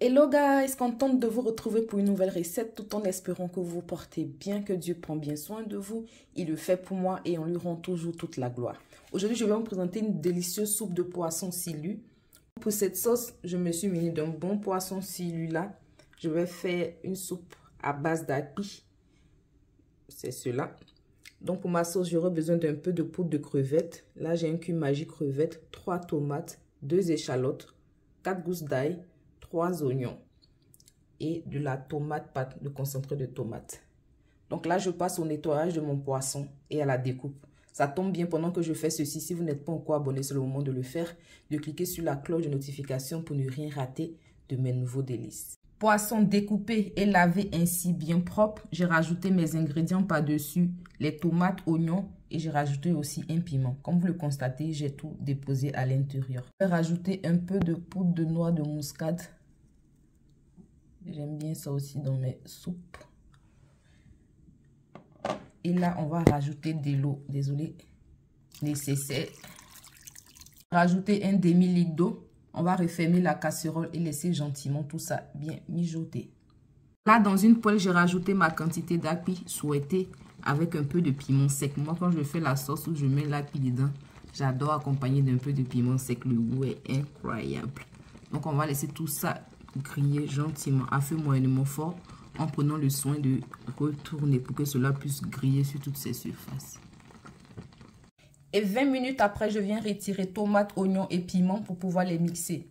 Hello guys, contente de vous retrouver pour une nouvelle recette tout en espérant que vous vous portez bien, que Dieu prend bien soin de vous. Il le fait pour moi et on lui rend toujours toute la gloire. Aujourd'hui, je vais vous présenter une délicieuse soupe de poisson silu. Pour cette sauce, je me suis munie d'un bon poisson silu là. Je vais faire une soupe à base d'api. C'est cela. Donc pour ma sauce, j'aurai besoin d'un peu de poudre de crevettes. Là, j'ai un cube magique crevettes, 3 tomates, 2 échalotes, 4 gousses d'ail, 3 oignons et de la tomate pâte, de concentré de tomate. Donc là, je passe au nettoyage de mon poisson et à la découpe. Ça tombe bien pendant que je fais ceci. Si vous n'êtes pas encore abonné, c'est le moment de le faire. De cliquer sur la cloche de notification pour ne rien rater de mes nouveaux délices. Poisson découpé et lavé ainsi bien propre. J'ai rajouté mes ingrédients par-dessus, les tomates, oignons et j'ai rajouté aussi un piment. Comme vous le constatez, j'ai tout déposé à l'intérieur. Je vais rajouter un peu de poudre de noix de muscade. J'aime bien ça aussi dans mes soupes. Et là, on va rajouter de l'eau, désolé, nécessaire. Rajouter un demi-litre d'eau. On va refermer la casserole et laisser gentiment tout ça bien mijoter. Là, dans une poêle, j'ai rajouté ma quantité d'api souhaitée avec un peu de piment sec. Moi, quand je fais la sauce où je mets l'api dedans, j'adore accompagner d'un peu de piment sec. Le goût est incroyable. Donc, on va laisser tout ça griller gentiment à feu moyennement fort en prenant le soin de retourner pour que cela puisse griller sur toutes ces surfaces. Et 20 minutes après, je viens retirer tomates, oignons et piments pour pouvoir les mixer.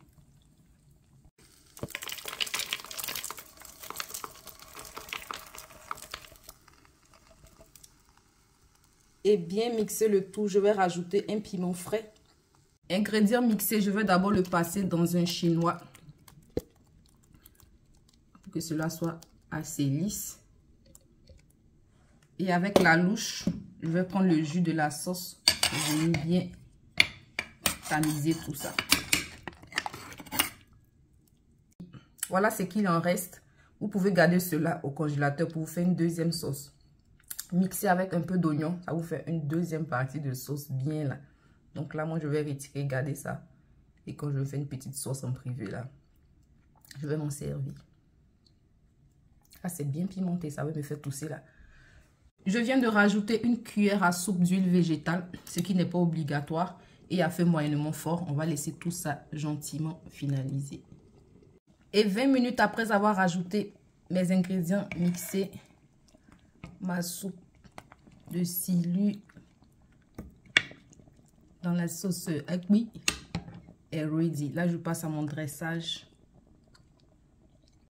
Et bien mixer le tout, je vais rajouter un piment frais. Ingrédients mixés, je vais d'abord le passer dans un chinois pour que cela soit assez lisse. Et avec la louche, je vais prendre le jus de la sauce et venir bien tamiser tout ça. Voilà ce qu'il en reste. Vous pouvez garder cela au congélateur pour vous faire une deuxième sauce. Mixer avec un peu d'oignon, ça vous fait une deuxième partie de sauce bien là. Donc là, moi, je vais retirer, garder ça. Et quand je fais une petite sauce en privé là, je vais m'en servir. Ah, c'est bien pimenté, ça va me faire tousser là. Je viens de rajouter une cuillère à soupe d'huile végétale, ce qui n'est pas obligatoire. Et à feu moyennement fort, on va laisser tout ça gentiment finaliser. Et 20 minutes après avoir rajouté mes ingrédients mixés, ma soupe de silu dans la sauce api est ready. Là, je passe à mon dressage